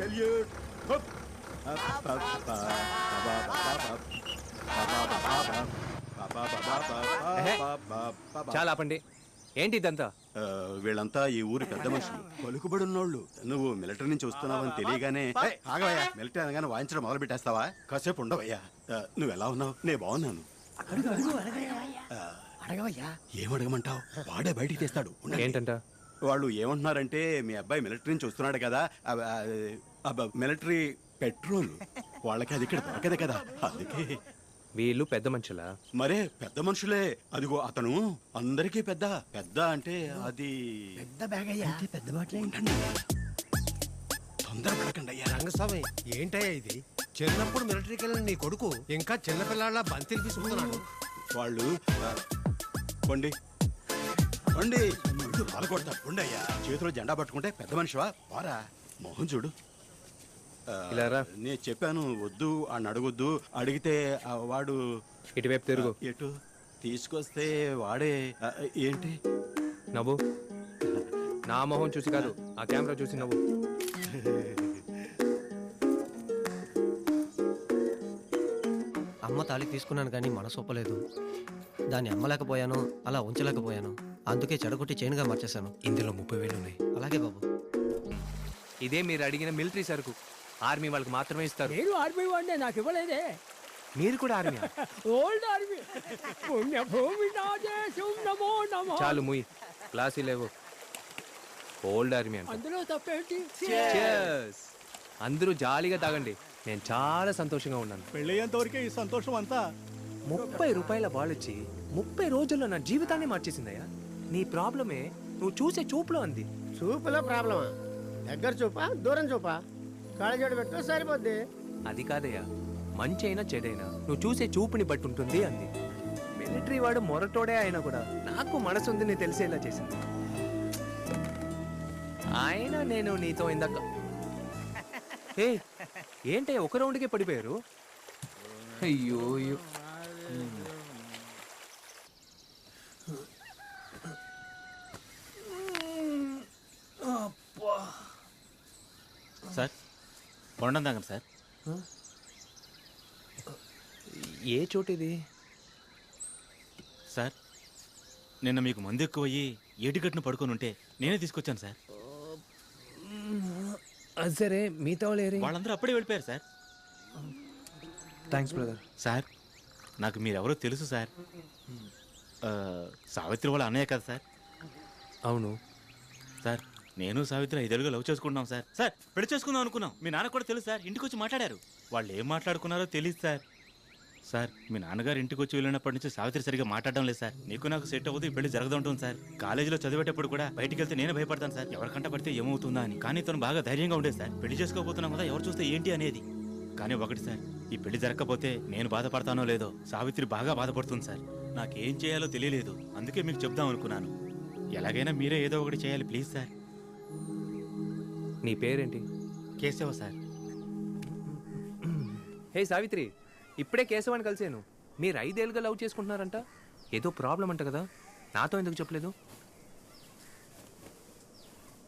Salute. చాలా ఆపండి. ఏంటి ఇదంతా? వీళ్ళంతా ఈ ఊరి పెద్ద మనుషులు, పలుకుబడున్నోళ్ళు. నువ్వు మిలిటరీ నుంచి వస్తున్నావని తెలియగానే ఆగవయ్యా, మిలిటరీ అనగానే వాయించడం మొదలు పెట్టేస్తావా? కాసేపు ఉండవయ్యా. నువ్వు ఎలా ఉన్నావు? నేను బాగున్నాను. ఏమడగమంటావు? వాడే బయటికి తెస్తాడు. ఏంటంట? వాళ్ళు ఏమంటున్నారంటే మీ అబ్బాయి మిలిటరీ నుంచి వస్తున్నాడు కదా, మిలిటరీ పెట్రోల్ వాళ్ళకి అది ఇక్కడ దొరకదు కదా, అందుకే. వీళ్ళు పెద్ద మనుషులా? మరే పెద్ద మనుషులే. అదిగో అతను అందరికీ పెద్ద. పెద్ద అంటే అది పెద్ద బ్యాగ్ అయ్యా, పెద్ద బాటలే. తొందరపడకండి అయ్యా. రంగస్వామి, ఏంటయ్యా ఇది? చిన్నప్పుడు మిలిటరీకి వెళ్ళిన నీ కొడుకు ఇంకా చిన్నపిల్లాళ్ళ బంతిని తీసుకుంటున్నాడు. వాళ్ళు కొండి కొండి పాలకొడతారు. ఉండయ్యా, చేతిలో జెండా పట్టుకుంటే పెద్ద మనిషివా? వారా మోహన్ చూడు. నేను చెప్పాను వద్దు అని అడగొద్దు. అడిగితే వాడు ఇటువైపు తిరుగు. ఎటు తీసుకొస్తే వాడే ఏంటి నవ్వు. నా మొహం చూసి కాదు, ఆ కెమెరా చూసి నవ్వు. అమ్మ తాళి తీసుకున్నాను కానీ మనసు ఒప్పలేదు. దాన్ని అమ్మలేకపోయాను, అలా ఉంచలేకపోయాను. అందుకే చెడగొట్టి చైన్గా మార్చేశాను. ఇందులో 30,000 ఉన్నాయి. అలాగే బాబు. ఇదే మీరు అడిగిన మిలిటరీ సరుకు. ఆర్మీ వాళ్ళకి మాత్రమే ఇస్తారు. నేను ఆర్మీ వాడినే, నాకు ఇవ్వలేదే. మీరు కూడా ఆర్మీ? Old army. పుణ్యభూమి నా దేశం, నమో నమో. చాలు ముయ్, క్లాసీ లేవు. ఓల్డ్ ఆర్మీ అంటే అందులో తప్పేంటి? Cheers. అందరూ జాలీగా తాగండి. నేను చాలా సంతోషంగా ఉన్నాను. పెళ్ళయ్యేంత వరకే ఈ సంతోషం అంతా. 30 రూపాయల బాళొచ్చి 30 రోజుల్లో నా జీవితాన్ని మార్చేసిందయ్యా. నీ ప్రాబ్లమే నువ్వు చూసే చూపులో అంది. చూపులో ప్రాబ్లమా? దగ్గర చూపా దూరం చూపా? కాళ్ళజోడు పెట్టు సరిపోద్ది. అది కాదయ్యా, మంచి అయినా చెడైనా నువ్వు చూసే చూపుని బట్టి ఉంటుంది అంది. మిలిటరీ వాడు మొరటోడే అయినా కూడా నాకు మనసు ఉందని తెలిసేలా చేసింది. అయినా నేను నీతో ఇందాక ఏంటయ్యా ఒక రౌండ్కే పడిపోయారు? అయ్యో సార్, కొండం తాగండి సార్. ఏ చోటు ఇది? సార్, నిన్న మీకు మందు ఎక్కువయ్యి ఏటిగట్టును పడుకొని ఉంటే నేనే తీసుకొచ్చాను సార్. సరే, మిగతా వాళ్ళందరూ అప్పుడే వెళ్ళిపోయారు సార్. Thanks brother. సార్, నాకు మీరెవరో తెలుసు సార్. సావిత్రి వాళ్ళ అన్నయ్య కదా సార్? అవును సార్, నేను సావిత్రి 5 ఏళ్ళుగా లవ్ చేసుకుంటున్నాం సార్. సార్, పెళ్లి చేసుకుందాం అనుకున్నాం. మీ నాన్న కూడా తెలుసు సార్. ఇంటికి వచ్చి మాట్లాడారు. వాళ్ళు ఏం మాట్లాడుకున్నారో తెలియదు సార్. సార్, మీ నాన్నగారు ఇంటికి వచ్చి వెళ్ళినప్పటి నుంచి సావిత్రి సరిగా మాట్లాడడం లేదు సార్. నీకు నాకు సెట్ అవ్వదు, ఈ పెళ్లి జరగదు ఉంటుంది సార్. కాలేజీలో చదివేటప్పుడు కూడా బయటికి వెళ్తే నేనే భయపడతాను సార్, ఎవరికంట పడితే ఏమవుతుందా అని. కానీ తను బాగా ధైర్యంగా ఉండేది సార్. పెళ్లి చేసుకోబోతున్నాం కదా, ఎవరు చూస్తే ఏంటి అనేది. కానీ ఒకటి సార్, ఈ పెళ్లి జరగకపోతే నేను బాధపడతానో లేదో సావిత్రి బాగా బాధపడుతుంది సార్. నాకేం చేయాలో తెలియలేదు, అందుకే మీకు చెప్దాం అనుకున్నాను. ఎలాగైనా మీరే ఏదో ఒకటి చేయాలి ప్లీజ్ సార్. నీ పేరేంటి? కేశవ సార్. హే సావిత్రి, ఇప్పుడే కేశవాన్ని కలిసాను. మీరు 5 ఏళ్ళుగా లవ్ చేసుకుంటున్నారంట. ఏదో ప్రాబ్లం అంట కదా, నాతో ఎందుకు చెప్పలేదు?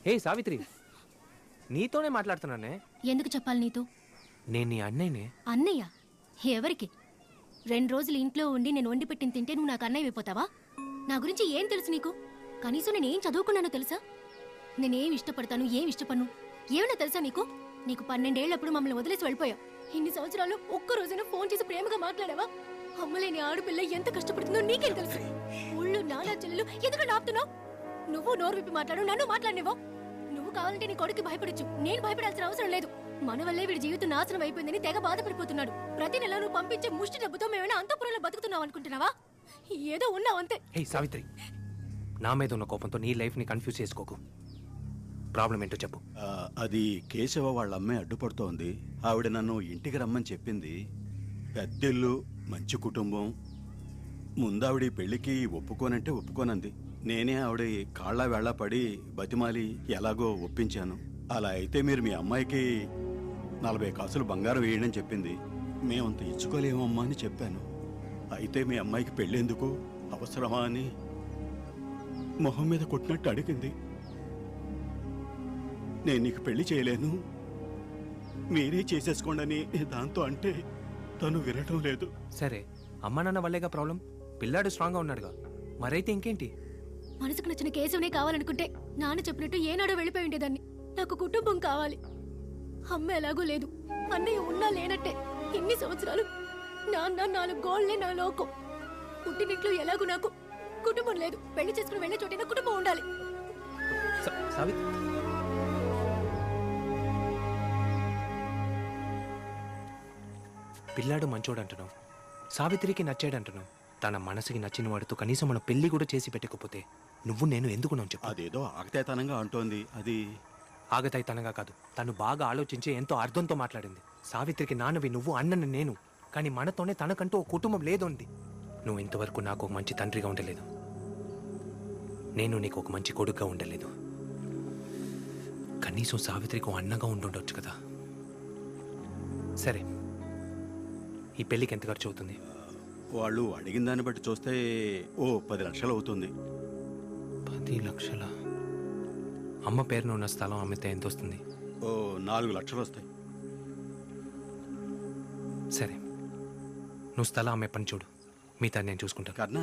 హే సావిత్రి, నీతోనే మాట్లాడుతున్నానే. ఎందుకు చెప్పాలి నీతో? నేను నీ అన్నయ్యనే. అన్నయ్య? ఎవరికి? 2 రోజులు ఇంట్లో ఉండి నేను వండి పెట్టిన తింటే నువ్వు నాకు అన్నయ్య అయిపోతావా? నా గురించి ఏం తెలుసు నీకు? కనీసం నేనేం చదువుకున్నానో తెలుసా? నేనేం ఇష్టపడతాను, ఏం ఇష్టపడను ఏమన్నా తెలుసా నీకు? నీకు 12 ఏళ్ళప్పుడు మమ్మల్ని వదిలేసి వెళ్ళిపోయావు. ఇన్ని సంవత్సరాలు ఒక్క రోజైనా ఫోన్ చేసి ప్రేమగా మాట్లాడావా? అమ్మలేని ఆడపిల్ల ఎంత కష్టపడుతుందో నీకేం తెలుసు? ఊళ్ళో నానా చెల్లెలు ఎందుకు ఆపుతున్నావు? నువ్వు నోరు విప్పి మాట్లాడు, నన్ను మాట్లాడినేవో. నువ్వు కావాలంటే నీ కొడుకు భయపడొచ్చు, నేను భయపడాల్సిన అవసరం లేదు. మన వల్లే వీడి జీవితం నాశనం అయిపోయిందని తెగ బాధపడిపోతున్నాడు. ప్రతి నెల నువ్వు పంపించే ముష్టి డబ్బుతో మేమైనా అంతఃపురంలో బతుకుతున్నావు అనుకుంటున్నావా? ఏదో ఉన్నావు అంతే. హే సావిత్రి, నా మీద ఉన్న కోపంతో నీ లైఫ్ ని కన్ఫ్యూజ్ చేసుకోకు. ప్రాబ్లం ఏంటో చెప్పు. అది కేశవ వాళ్ళ అమ్మాయి అడ్డుపడుతోంది. ఆవిడ నన్ను ఇంటికి రమ్మని చెప్పింది. పెద్దిల్లు, మంచి కుటుంబం. ముందావిడి పెళ్లికి ఒప్పుకోనంటే ఒప్పుకోనంది. నేనే ఆవిడ కాళ్ళ వేళ్ళ పడి బతిమాలి ఎలాగో ఒప్పించాను. అలా అయితే మీరు మీ అమ్మాయికి 40 కాసులు బంగారం వేయడని చెప్పింది. మేమంత ఇచ్చుకోలేమమ్మా అని చెప్పాను. అయితే మీ అమ్మాయికి పెళ్ళేందుకు, అవసరమా అని మొహం మీద కొట్టినట్టు అడిగింది. నేను నీకు పెళ్లి చేయలేను, మీరే చేసేసుకోండి దాంతో అంటే తను వినటం లేదు. సరే అమ్మా నాన్న వల్లేగా ప్రాబ్లం. పిల్లాడు స్ట్రాంగ్గా ఉన్నాడుగా, మరైతే ఇంకేంటి? మనసుకు నచ్చిన కేశవనే కావాలనుకుంటే నాన్న చెప్పినట్టు ఏనాడో వెళ్ళిపోయి ఉండేదాన్ని. నాకు కుటుంబం కావాలి. అమ్మ ఎలాగో లేదు, అన్నయ్య ఉన్నా లేనట్టే. ఇన్ని సంవత్సరాలు నాన్న 4 గోళ్లే నా లోకం. పుట్టినింట్లో ఎలాగో నాకు కుటుంబం లేదు. పెళ్లి చేసుకుని వెళ్ళే చోట నా కుటుంబం ఉండాలి. సావిత్రి, పిల్లాడు మంచోడు అంటున్నావు, సావిత్రికి నచ్చాడు అంటున్నావు. తన మనసుకి నచ్చిన వాడితో కనీసం మనం పెళ్లి కూడా చేసి పెట్టకపోతే నువ్వు నేను ఎందుకున్నావు చెప్పు. అదేదో ఆగతేతనంగా అంటోంది. అది ఆగతాయితనంగా కాదు, తను బాగా ఆలోచించి ఎంతో అర్థంతో మాట్లాడింది. సావిత్రికి నాన్నవి నువ్వు, అన్నని నేను. కానీ మనతోనే తనకంటూ ఒక కుటుంబం లేదుంది. నువ్వు ఇంతవరకు నాకు ఒక మంచి తండ్రిగా ఉండలేదు, నేను నీకు ఒక మంచి కొడుకుగా ఉండలేదు. కనీసం సావిత్రికి ఒక అన్నగా ఉండుండొచ్చు కదా. సరే, ఈ పెళ్ళికి ఎంత ఖర్చు అవుతుంది? వాళ్ళు అడిగిన దాన్ని బట్టి చూస్తే ఓ 10 లక్షలు అవుతుంది. 10 లక్షల? అమ్మ పేరున ఉన్న స్థలం అమ్మితే ఎంత వస్తుంది? ఓ 4 లక్షలు వస్తాయి. సరే, నువ్వు స్థలం అమ్మే పని చూడు, మిగతా నేను చూసుకుంటాను. కర్ణ,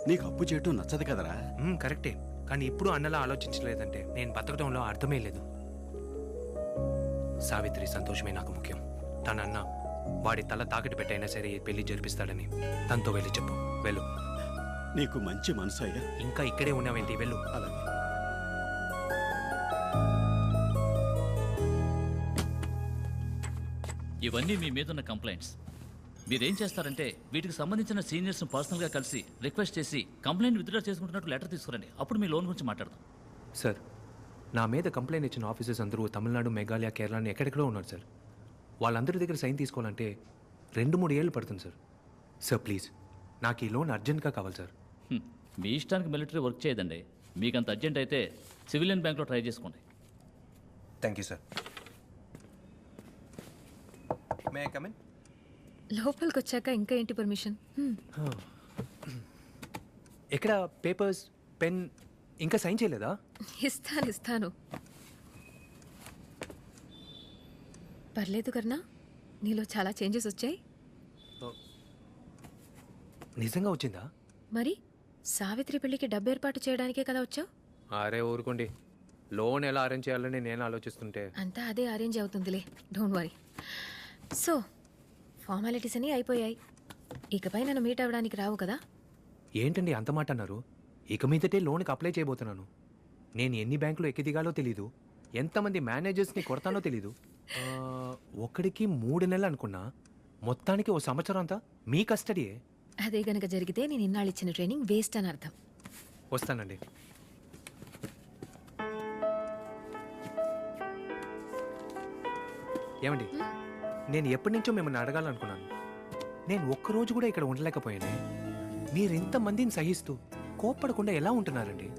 నీకు అప్పు చేయటం నచ్చదు కదరా? కరెక్టే, కానీ ఇప్పుడు అన్నలా ఆలోచించలేదంటే నేను బతకడంలో అర్థమే లేదు. సావిత్రి సంతోషమే నాకు ముఖ్యం. తన అన్న వాడి తల తాకటి పెట్టైనా సరే ఈ పెళ్లి జరిపిస్తాడని తనతో వెళ్ళి చెప్పు. వెళ్ళు. నీకు మంచి మనసు అయ్యా. ఇంకా ఇక్కడే ఉన్నావేంటి? వెళ్ళు. అలాగే. ఇవన్నీ మీ మీదున్న కంప్లైంట్స్. మీరేం చేస్తారంటే వీటికి సంబంధించిన సీనియర్స్ని పర్సనల్గా కలిసి రిక్వెస్ట్ చేసి కంప్లైంట్ విత్డ్రా చేసుకుంటున్నట్టు లెటర్ తీసుకురండి. అప్పుడు మీ లోన్ గురించి మాట్లాడదాం. సార్, నా మీద కంప్లైంట్ ఇచ్చిన ఆఫీసర్స్ అందరూ తమిళనాడు, మేఘాలయ, కేరళ ఎక్కడెక్కడో ఉన్నారు సార్. వాళ్ళందరి దగ్గర సైన్ తీసుకోవాలంటే 2-3 ఏళ్ళు పడుతుంది సార్. సార్ ప్లీజ్, నాకు ఈ లోన్ అర్జెంట్గా కావాలి సార్. మీ ఇష్టానికి మిలిటరీ వర్క్ చేయదండి. మీకు అంత అర్జెంట్ అయితే సివిలియన్ బ్యాంక్లో ట్రై చేసుకోండి. Thank you sir. May I come in? లోపలికి వచ్చాక ఇంకా ఏంటి పర్మిషన్? ఎక్కడ పేపర్స్, పెన్ ఇంకా సైన్ చేయలేదా? ఇస్తాను. పర్లేదు కర్ణా, నీలో చాలా చేంజెస్ వచ్చాయి. నిజంగా వచ్చిందా? మరి సావిత్రి పెళ్లికి డబ్బు ఏర్పాటు చేయడానికే కదా వచ్చావు? అరే ఊరుకోండి, లోన్ ఎలా అరేంజ్ చేయాలని నేను ఆలోచిస్తుంటే. అంతా అదే అరేంజ్ అవుతుందిలే, డోంట్ వరీ. సో ఫార్మాలిటీస్ అన్నీ అయిపోయాయి. ఇకపై నన్ను మీట్ అవ్వడానికి రావు కదా? ఏంటండి అంత మాట అన్నారు? ఇక మీదటే లోన్కి అప్లై చేయబోతున్నాను. నేను ఎన్ని బ్యాంకులు ఎక్కి దిగాలో తెలీదు, ఎంతమంది మేనేజర్స్ని కొడతానో తెలీదు. ఒకడికి 3 నెలలు అనుకున్నా, మొత్తానికి 1 సంవత్సరం అంతా మీ కస్టడీయే. అదే గనక జరిగితే నేను ఇన్నాళ్ళు ఇచ్చిన ట్రైనింగ్ వేస్ట్ అని అర్థం. వస్తానండి. ఏమండి, నేను ఎప్పటి నుంచో మిమ్మల్ని అడగాలనుకున్నాను. నేను ఒక్కరోజు కూడా ఇక్కడ ఉండలేకపోయాను. మీరు ఇంతమందిని సహిస్తూ కోప్పడకుండా ఎలా ఉంటున్నారండి?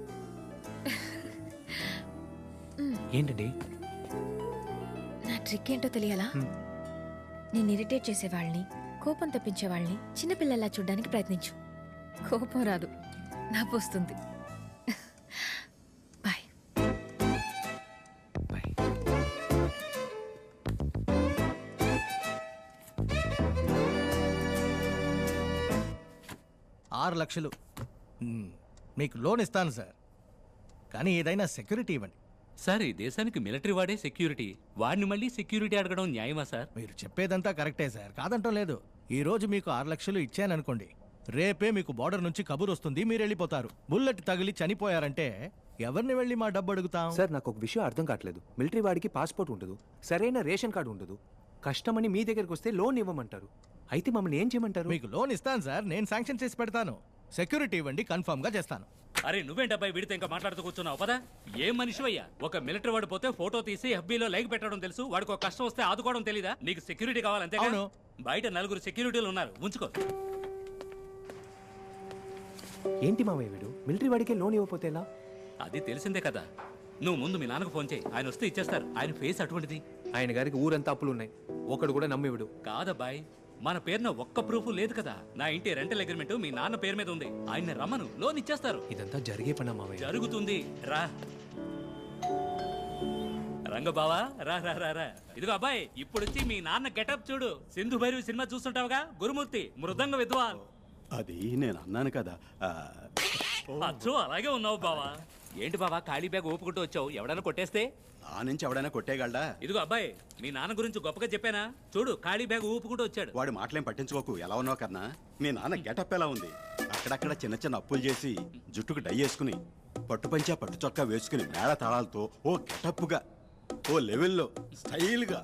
ఏంటండి? నా ట్రిక్ ఏంటో తెలియాలా? నేను ఇరిటేట్ చేసేవాళ్ళని, కోపం తెప్పించేవాళ్ళని చిన్నపిల్లల్లా చూడడానికి ప్రయత్నించు. కోపం రాదు, నవ్వు వస్తుంది. బాయ్. బాయ్. 6 లక్షలు మీకు లోన్ ఇస్తాను సార్, కానీ ఏదైనా సెక్యూరిటీ ఇవ్వండి. సార్, ఈ దేశానికి మిలిటరీ వాడే సెక్యూరిటీ, వాడిని మళ్ళీ సెక్యూరిటీ అడగడం న్యాయమా సార్? మీరు చెప్పేదంతా కరెక్టే సార్, కాదంటం లేదు. ఈ రోజు మీకు 6 లక్షలు ఇచ్చాననుకోండి, రేపే మీకు బార్డర్ నుంచి కబురు వస్తుంది, మీరు వెళ్ళిపోతారు. బుల్లెట్ తగిలి చనిపోయారంటే ఎవరిని వెళ్ళి మా డబ్బు అడుగుతాం? సార్, నాకు ఒక విషయం అర్థం కావట్లేదు. మిలిటరీ వాడికి పాస్పోర్ట్ ఉండదు, సరైన రేషన్ కార్డు ఉండదు. కష్టమని మీ దగ్గరికి వస్తే లోన్ ఇవ్వమంటారు. అయితే మమ్మల్ని ఏం చేయమంటారు? మీకు లోన్ ఇస్తాను సార్, నేను శాంక్షన్ చేసి పెడతాను. సెక్యూరిటీ ఇవ్వండి, కన్ఫర్మ్ గా చేస్తాను. అరే నువ్వేంటబ్బాయి వీడితో ఇంకా మాట్లాడుతూ కూర్చున్నావు పదా? ఏం మనిషివయ్యా? ఒక మిలిటరీ వాడు పోతే ఫోటో తీసి FB లో లైక్ పెట్టడం తెలుసు, వాడికి ఒక కష్టం వస్తే ఆదుకోవడం తెలీదా? నీకు సెక్యూరిటీ కావాలంతే. అవును. బయట 4 సెక్యూరిటీలు ఉన్నారు, ఉంచుకో. ఏంటి మామయ్య వీడు మిలిటరీ వాడికే లోన్ ఇవ్వకపోతే ఎలా? అది తెలిసిందే కదా. నువ్వు ముందు మీ నాన్నకు ఫోన్ చేయి, ఆయన వస్తే ఇచ్చేస్తారు. ఆయన ఫేస్ అటువంటిది. ఆయన గారికి ఊరంతా అప్పులు ఉన్నాయి, ఒకడు కూడా నమ్మివిడు. కాదబ్బాయి, మన పేరున ఒక్క ప్రూఫ్ లేదు కదా. నా ఇంటి రెంటల్ అగ్రిమెంట్ మీ నాన్న పేరు మీద ఉంది. ఆయన రమ్మను, లోన్ ఇచ్చేస్తారు. ఇదంతా జరిగే పనా మామయ్య? జరుగుతుంది రా. రంగ బావా రా రా రా రా ఇదిగో అబ్బాయి ఇప్పుడు వచ్చి మీ నాన్న గెటప్ చూడు. సింధు భైరవి సినిమా చూస్తుంటావుగా, గురుమూర్తి మృదంగ విద్వాన్. అది నేను అన్నాను కదా. అచ్చు అలాగే ఉన్నావు బావా. ఏంటి బావా ఖాళీ బ్యాగ్ ఊపుకుంటూ వచ్చావు? ఎవడైనా కొట్టేస్తే? నా నుంచి ఎవడైనా కొట్టేయగలడా? ఇదిగో అబ్బాయి మీ నాన్న గురించి గొప్పగా చెప్పానా? చూడు ఖాళీ బ్యాగ్ ఊపుకుంటూ వచ్చాడు. వాడి మాటలేం పట్టించుకోకు. ఎలా ఉన్నావు కన్నా? మీ నాన్న గెటప్ ఎలా ఉంది? అక్కడక్కడ చిన్న చిన్న అప్పులు చేసి జుట్టుకు డై వేసుకుని పట్టుపంచా పట్టు చొక్కా వేసుకుని మేళ తాళాలతో ఓ గెటప్గా ఓ లెవెల్లో స్టైల్గా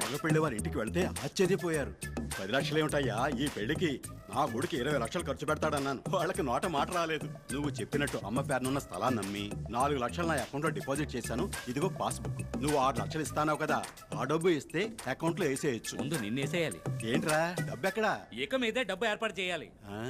మగపెళ్లి వారి ఇంటికి వెళ్తే ఆశ్చర్యపోయారు. 10 లక్షలే ఉంటాయా ఈ పెళ్లికి? నా కొడుకు 20 లక్షలు ఖర్చు పెడతాడన్నాను. వాళ్ళకి నోట మాట రాలేదు. నువ్వు చెప్పినట్టు అమ్మ పేరునున్న స్థలాన్ని నమ్మి 4 లక్షలు నా అకౌంట్లో డిపాజిట్ చేశాను. ఇదిగో పాస్బుక్. నువ్వు 6 లక్షలు ఇస్తానావు కదా, ఆ డబ్బు ఇస్తే అకౌంట్లో వేసేయచ్చు. ముందు నిన్నేసేయాలి. ఏంట్రా డబ్బు ఎక్కడా? ఇక మీదే డబ్బు ఏర్పాటు చేయాలి.